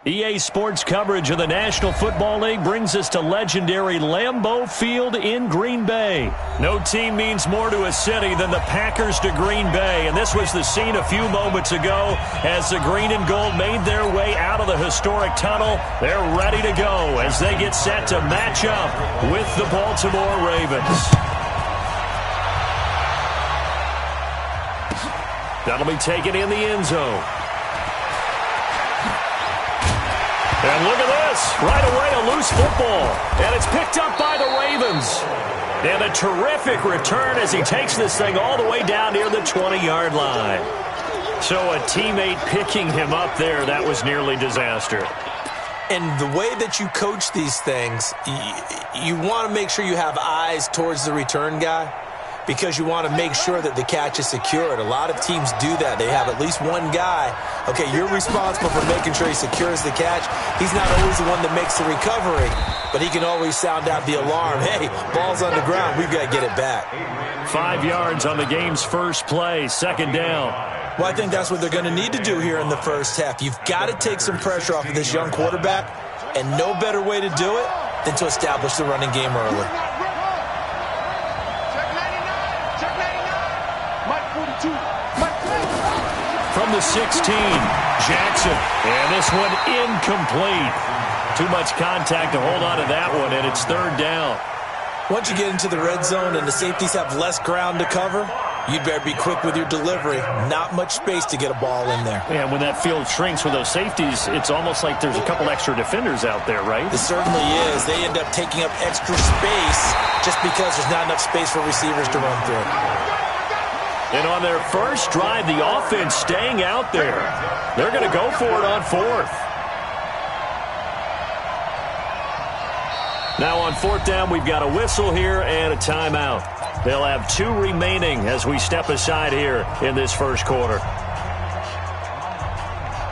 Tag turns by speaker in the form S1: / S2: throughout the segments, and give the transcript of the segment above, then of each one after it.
S1: EA Sports coverage of the National Football League brings us to legendary Lambeau Field in Green Bay. No team means more to a city than the Packers to Green Bay, and this was the scene a few moments ago as the green and gold made their way out of the historic tunnel. They're ready to go as they get set to match up with the Baltimore Ravens. That'll be taken in the end zone. And look at this. Right away, a loose football. And it's picked up by the Ravens. And a terrific return as he takes this thing all the way down near the 20-yard line. So a teammate picking him up there, that was nearly disaster.
S2: And the way that you coach these things, you want to make sure you have eyes towards the return guy, because you want to make sure that the catch is secured. A lot of teams do that. They have at least one guy. Okay, you're responsible for making sure he secures the catch. He's not always the one that makes the recovery, but he can always sound out the alarm. Hey, ball's on the ground. We've got to get it back.
S1: 5 yards on the game's first play, second down.
S2: Well, I think that's what they're going to need to do here in the first half. You've got to take some pressure off of this young quarterback, and no better way to do it than to establish the running game early.
S1: From the 16, Jackson. And this one incomplete. Too much contact to hold on to that one, and it's third down.
S2: Once you get into the red zone and the safeties have less ground to cover, you'd better be quick with your delivery. Not much space to get a ball in there.
S1: Yeah, when that field shrinks with those safeties, it's almost like there's a couple extra defenders out there, right?
S2: It certainly is. They end up taking up extra space just because there's not enough space for receivers to run through.
S1: And on their first drive, the offense staying out there. They're going to go for it on fourth. Now on fourth down, we've got a whistle here and a timeout. They'll have 2 remaining as we step aside here in this first quarter.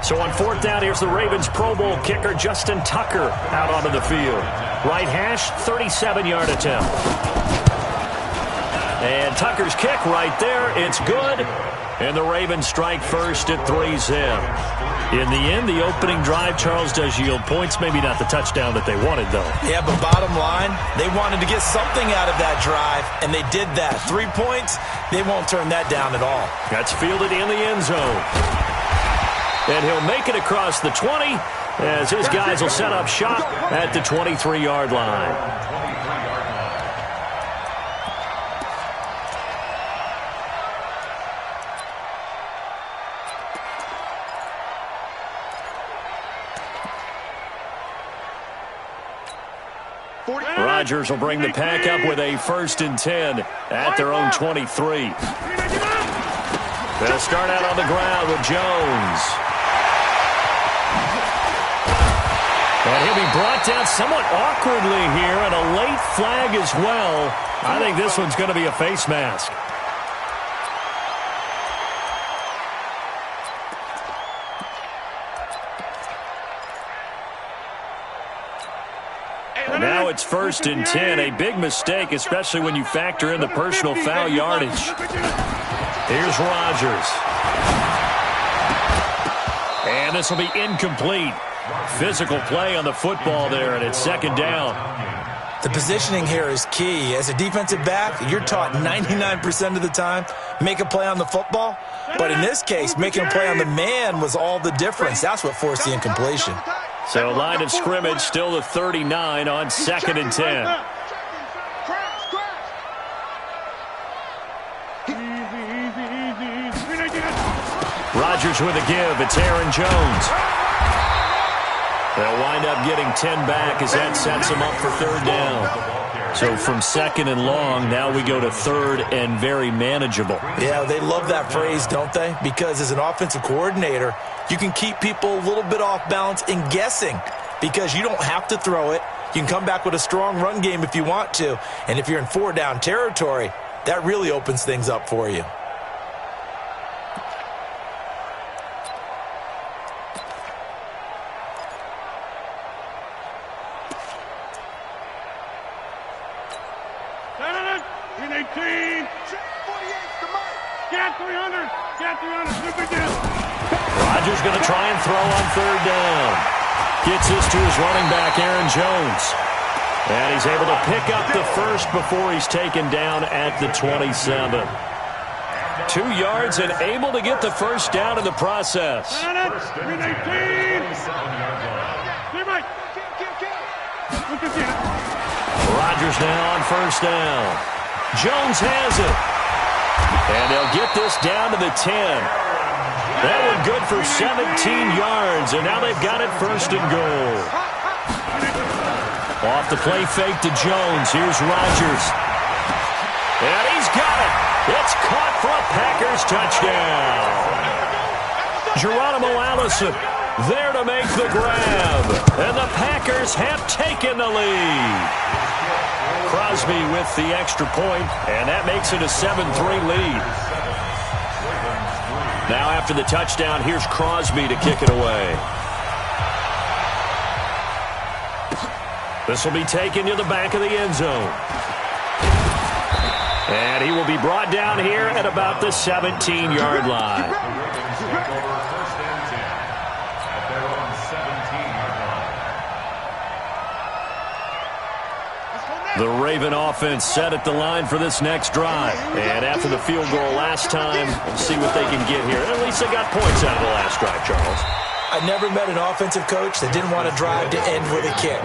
S1: So on fourth down, here's the Ravens Pro Bowl kicker, Justin Tucker, out onto the field. Right hash, 37-yard attempt. And Tucker's kick right there. It's good. And the Ravens strike first at 3-zip. In the end, the opening drive, Charles, does yield points. Maybe not the touchdown that they wanted, though.
S2: Yeah, but bottom line, they wanted to get something out of that drive, and they did that. 3 points, they won't turn that down at all.
S1: That's fielded in the end zone. And he'll make it across the 20 as his guys will set up shop at the 23-yard line. Rodgers will bring the pack up with a 1st and 10 at their own 23. They'll start out on the ground with Jones. And he'll be brought down somewhat awkwardly here, and a late flag as well. I think this one's going to be a face mask. Now it's 1st and 10, a big mistake, especially when you factor in the personal foul yardage. Here's Rodgers. And this will be incomplete. Physical play on the football there, and it's second down.
S2: The positioning here is key. As a defensive back, you're taught 99% of the time, make a play on the football. But in this case, making a play on the man was all the difference. That's what forced the incompletion.
S1: So line of scrimmage still the 39 on 2nd and 10. Rodgers with a give. It's Aaron Jones. They'll wind up getting 10 back as that sets them up for third down. So from 2nd and long, now we go to 3rd and very manageable.
S2: Yeah, they love that phrase, don't they? Because as an offensive coordinator, you can keep people a little bit off balance and guessing because you don't have to throw it. You can come back with a strong run game if you want to. And if you're in 4-down territory, that really opens things up for you.
S1: Rodgers going to try and throw on 3rd down. Gets this to his running back, Aaron Jones. And he's able to pick up the first before he's taken down at the 27. 2 yards and able to get the first down in the process. Rodgers now on first down. Jones has it. And they'll get this down to the 10. That one good for 17 yards, and now they've got it first and goal. Off the play fake to Jones. Here's Rodgers. And he's got it. It's caught for a Packers touchdown. Geronimo Allison there to make the grab. And the Packers have taken the lead. Crosby with the extra point, and that makes it a 7-3 lead. Now after the touchdown, here's Crosby to kick it away. This will be taken to the back of the end zone. And he will be brought down here at about the 17-yard line. The Raven offense set at the line for this next drive. And after the field goal last time, we'll see what they can get here. At least they got points out of the last drive, Charles.
S2: I never met an offensive coach that didn't want to drive to end with a kick.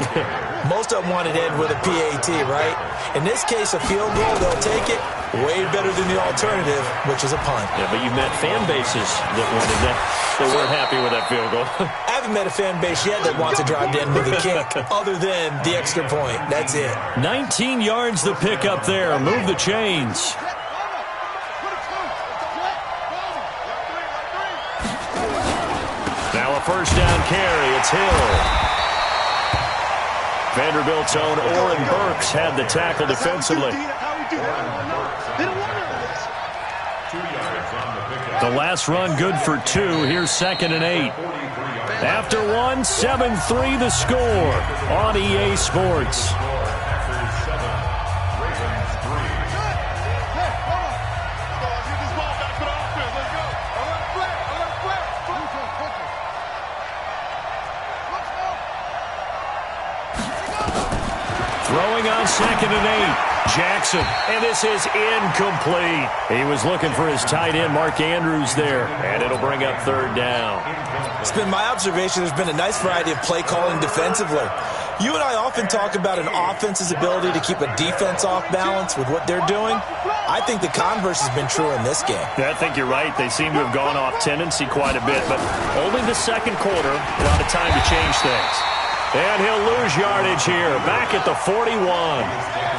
S2: Most of them wanted to end with a PAT, right? In this case, a field goal, they'll take it. Way better than the alternative, which is a punt.
S1: Yeah, but you've met fan bases that wanted that. They weren't happy with that field goal.
S2: I haven't met a fan base yet that wants to drive to end with a kick, other than the extra point. That's it.
S1: 19 yards the pick up there. Move the chains. Now a first down carry. It's Hill. Vanderbilt's own Oren Burks had the tackle defensively. The last run good for 2. Here's 2nd and 8. After 1, 7-3 the score on EA Sports. Throwing on 2nd and 8. Jackson, and this is incomplete. He was looking for his tight end, Mark Andrews, there, and it'll bring up 3rd down.
S2: It's been my observation there's been a nice variety of play calling defensively. You and I often talk about an offense's ability to keep a defense off balance with what they're doing. I think the converse has been true in this game.
S1: Yeah, I think you're right. They seem to have gone off tendency quite a bit, but only the second quarter, a lot of time to change things. And he'll lose yardage here, back at the 41.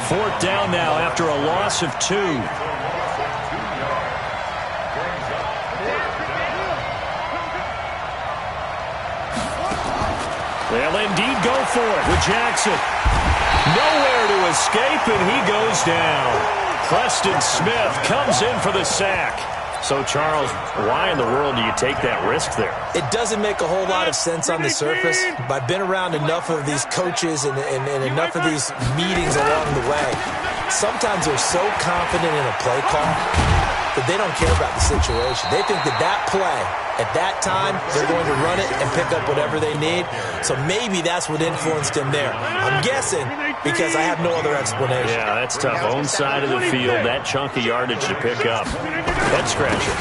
S1: 4th down now after a loss of 2. They'll indeed go for it with Jackson. Nowhere to escape, and he goes down. Preston Smith comes in for the sack. So, Charles, why in the world do you take that risk there?
S2: It doesn't make a whole lot of sense on the surface, but I've been around enough of these coaches and enough of these meetings along the way. Sometimes they're so confident in a play call that they don't care about the situation. They think that play, at that time, they're going to run it and pick up whatever they need. So maybe that's what influenced him there. I'm guessing because I have no other explanation.
S1: Yeah, that's tough. Own side of the field, that chunk of yardage to pick up. Head scratcher.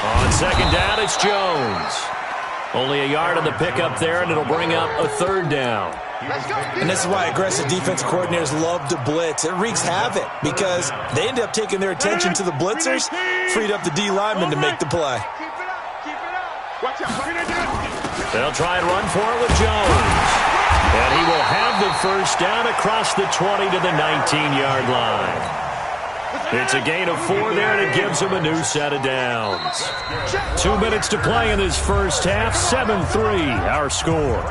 S1: On 2nd down, it's Jones. Only a yard on the pickup there, and it'll bring up a 3rd down.
S2: And this is why aggressive defense coordinators love to blitz. It wreaks havoc because they end up taking their attention to the blitzers, freed up the D lineman to make the play.
S1: They'll try and run for it with Jones. And he will have the first down across the 20 to the 19-yard line. It's a gain of 4 there, and it gives him a new set of downs. 2 minutes to play in his first half. 7-3, our score.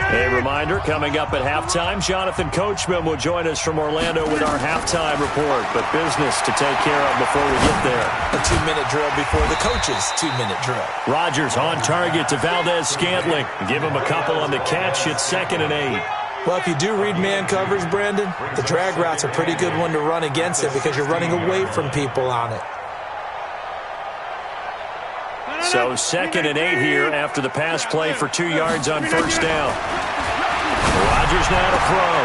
S1: A reminder, coming up at halftime, Jonathan Coachman will join us from Orlando with our halftime report. But business to take care of before we get there.
S2: A 2-minute drill before the coach's 2-minute drill.
S1: Rodgers on target to Valdez Scantling. Give him a couple on the catch. It's 2nd and 8.
S2: Well, if you do read man coverage, Brandon, the drag route's a pretty good one to run against it because you're running away from people on it.
S1: So 2nd and 8 here after the pass play for 2 yards on first down. Rodgers now to throw.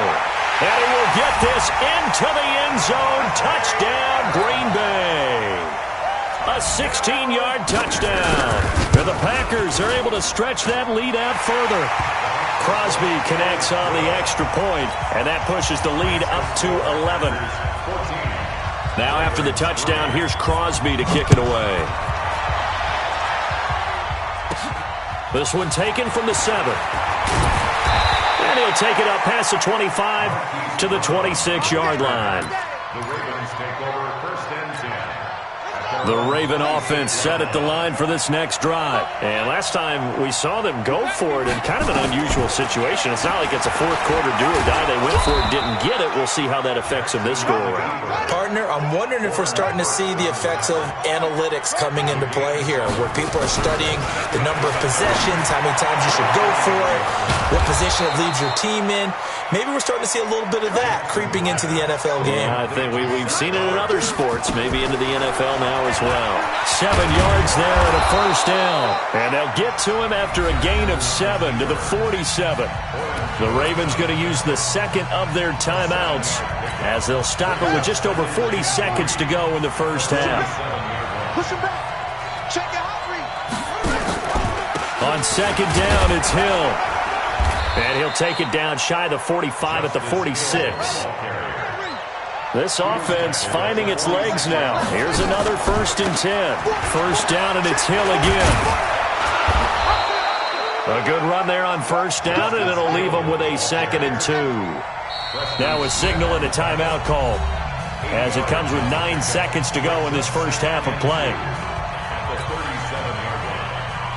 S1: And he will get this into the end zone. Touchdown, Green Bay. A 16-yard touchdown. And the Packers are able to stretch that lead out further. Crosby connects on the extra point, and that pushes the lead up to 11. Now after the touchdown, here's Crosby to kick it away. This one taken from the 7. And he'll take it up past the 25 to the 26-yard line.
S3: The Ravens take over 1st and 10.
S1: The Raven offense set at the line for this next drive. And last time we saw them go for it in kind of an unusual situation. It's not like it's a fourth quarter do or die. They went for it, didn't get it. We'll see how that affects them this go-around.
S2: Partner, I'm wondering if we're starting to see the effects of analytics coming into play here, where people are studying the number of possessions, how many times you should go for it, what position it leaves your team in. Maybe we're starting to see a little bit of that creeping into the NFL game.
S1: Yeah, I think we've seen it in other sports, maybe into the NFL now as well. 7 yards there at a first down. And they'll get to him after a gain of 7 to the 47. The Ravens going to use the second of their timeouts as they'll stop it with just over 40 seconds to go in the first half.
S4: Push him back. Check it out.
S1: On second down, it's Hill. And he'll take it down shy of the 45 at the 46. This offense finding its legs now. Here's another 1st and 10. First down, and it's Hill again. A good run there on first down, and it'll leave them with a 2nd and 2. Now a signal and a timeout call as it comes with 9 seconds to go in this first half of play.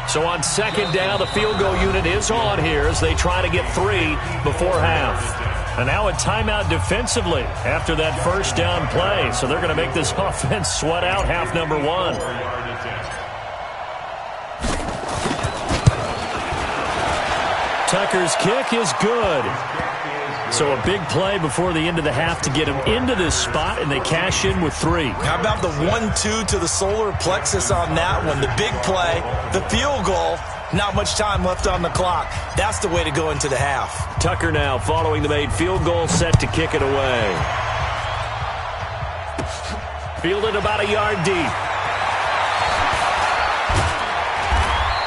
S1: So on second down, the field goal unit is on here as they try to get 3 before half. And now a timeout defensively after that first down play. So they're going to make this offense sweat out half number 1. Tucker's kick is good. So a big play before the end of the half to get him into this spot, and they cash in with 3.
S2: How about the 1-2 to the solar plexus on that one? The big play, the field goal, not much time left on the clock. That's the way to go into the half.
S1: Tucker now following the made field goal, set to kick it away. Fielded about a yard deep.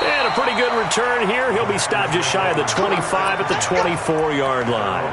S1: And a pretty good return here. He'll be stopped just shy of the 25 at the 24-yard line.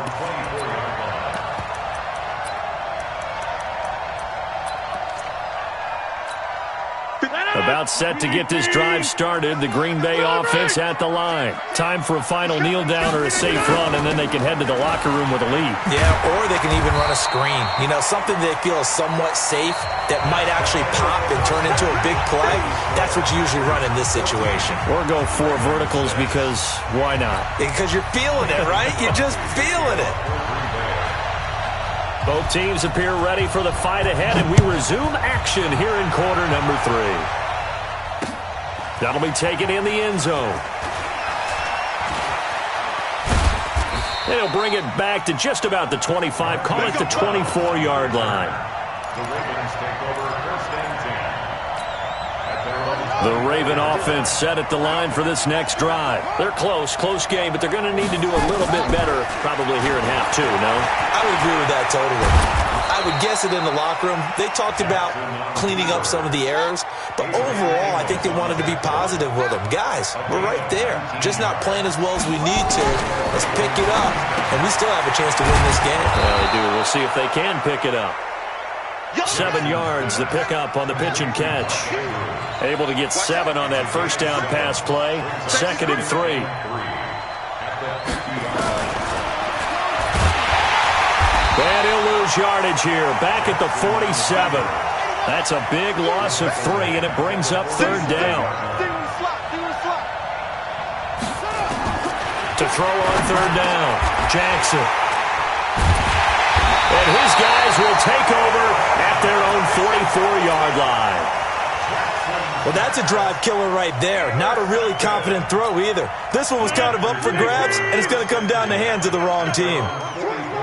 S1: About set to get this drive started. The Green Bay offense at the line. Time for a final kneel down or a safe run, and then they can head to the locker room with a lead.
S2: Yeah, or they can even run a screen. You know, something they feel is somewhat safe that might actually pop and turn into a big play. That's what you usually run in this situation.
S1: Or go 4 verticals because why not?
S2: Because you're feeling it, right? You're just feeling it.
S1: Both teams appear ready for the fight ahead, and we resume action here in quarter number 3. That'll be taken in the end zone. And he'll bring it back to just about the 25. Call it the 24-yard line.
S3: The Ravens take over 1st and 10.
S1: The Raven offense set at the line for this next drive. They're close game, but they're going to need to do a little bit better probably here in half 2, no?
S2: I would agree with that totally. I would guess it in the locker room. They talked about cleaning up some of the errors, but overall, I think they wanted to be positive with them. Guys, we're right there. Just not playing as well as we need to. Let's pick it up, and we still have a chance to win this game.
S1: Yeah, they do. We'll see if they can pick it up. 7 yards, the pickup on the pitch and catch. Able to get 7 on that first down pass play. 2nd and 3. And he'll lose yardage here. Back at the 47. That's a big loss of 3, and it brings up 3rd down. To throw on 3rd down, Jackson. And his guys will take over at their own 44-yard line.
S2: Well, that's a drive killer right there. Not a really confident throw either. This one was kind of up for grabs, and it's going to come down the hands of the wrong team.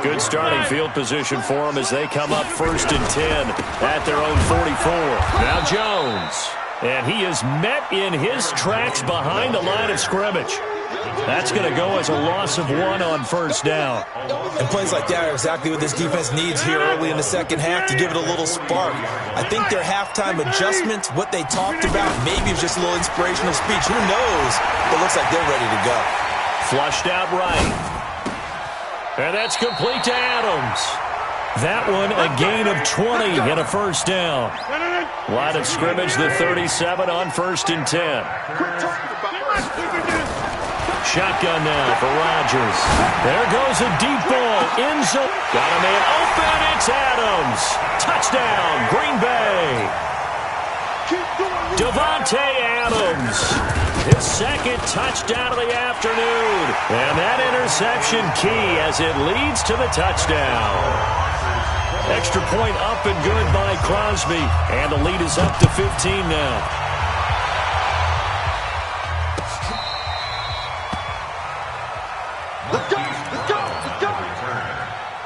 S1: Good starting field position for them as they come up 1st and 10 at their own 44. Now Jones. And he is met in his tracks behind the line of scrimmage. That's going to go as a loss of 1 on 1st down.
S2: And plays like that are exactly what this defense needs here early in the second half to give it a little spark. I think their halftime adjustment, what they talked about, maybe it was just a little inspirational speech. Who knows? It looks like they're ready to go.
S1: Flushed out right. And that's complete to Adams. That one a gain of 20 and a 1st down. Line of scrimmage, the 37 on 1st and 10. Shotgun now for Rodgers. There goes a deep ball. End zone. Got a man open. It's Adams. Touchdown, Green Bay. Davante Adams. His 2nd touchdown of the afternoon. And that interception key as it leads to the touchdown. Extra point up and good by Crosby. And the lead is up to 15 now.
S3: Let's go!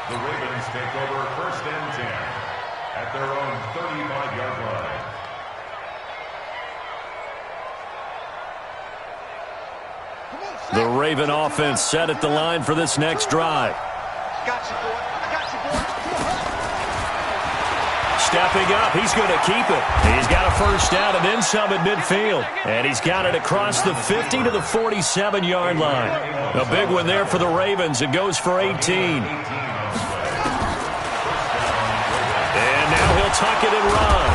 S3: The Ravens take over 1st and 10 at their own 35-yard line.
S1: The Raven offense set at the line for this next drive. Stepping up, he's going to keep it. He's got a 1st down and then some at midfield. And he's got it across the 50 to the 47-yard line. A big one there for the Ravens. It goes for 18. And now he'll tuck it and run.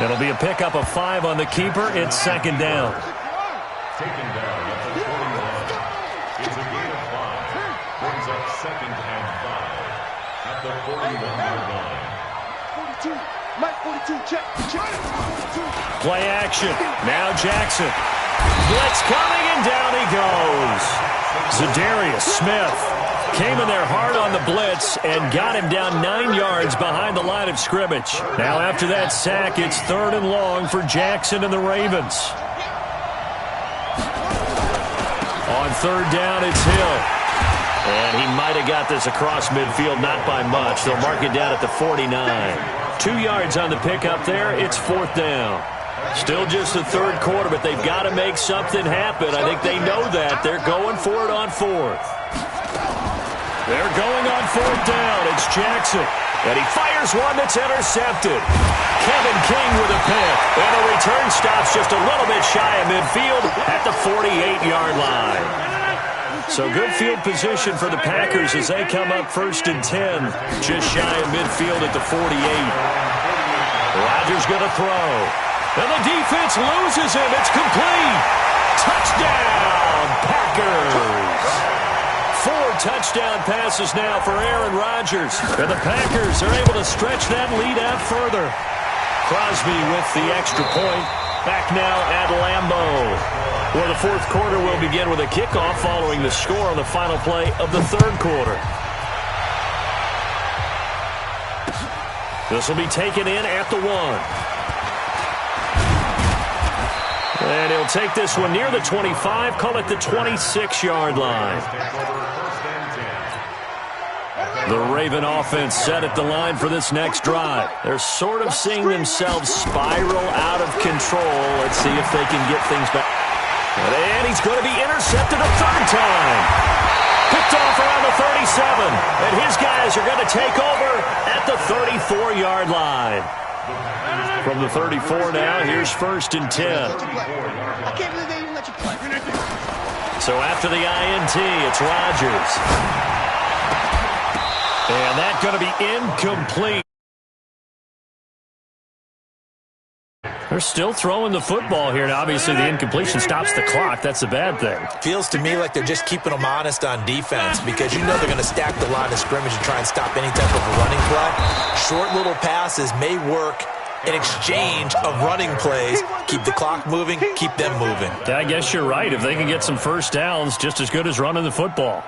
S1: It'll be a pickup of 5 on the keeper. It's 2nd down.
S3: Taken down at the 41. It's a gain of 5. Brings up 2nd and 5 at the 41-yard line.
S4: 42, Mike 42, check.
S1: Play action. Now Jackson. Blitz coming, and down he goes. Zadarius Smith came in there hard on the blitz and got him down 9 yards behind the line of scrimmage. Now after that sack, it's 3rd and long for Jackson and the Ravens. On 3rd down, it's Hill. And he might have got this across midfield, not by much. They'll mark it down at the 49. 2 yards on the pickup there. It's 4th down. Still just the 3rd quarter, but they've got to make something happen. I think they know that. They're going for it on 4th. They're going on 4th down. It's Jackson. And he fires one that's intercepted. Kevin King with a pick. And the return stops just a little bit shy of midfield at the 48-yard line. So good field position for the Packers as they come up 1st and 10. Just shy of midfield at the 48. Rodgers going to throw. And the defense loses him. It's complete. Touchdown, Packers. 4 touchdown passes now for Aaron Rodgers. And the Packers are able to stretch that lead out further. Crosby with the extra point. Back now at Lambeau, where the 4th quarter will begin with a kickoff following the score on the final play of the 3rd quarter. This will be taken in at the 1. And he'll take this one near the 25, call it the 26-yard line. The Raven offense set at the line for this next drive. They're sort of seeing themselves spiral out of control. Let's see if they can get things back. And he's going to be intercepted a 3rd time. Picked off around the 37. And his guys are going to take over at the 34-yard line. From the 34 now, here's 1st and 10.
S4: I can't believe they even let you play.
S1: So after the INT, it's Rodgers. And that's going to be incomplete. They're still throwing the football here. Now, obviously, the incompletion stops the clock. That's a bad thing.
S2: Feels to me like they're just keeping them honest on defense because you know they're going to stack the line of scrimmage and try and stop any type of a running play. Short little passes may work in exchange of running plays. Keep the clock moving, keep them moving.
S1: I guess you're right. If they can get some 1st downs, just as good as running the football.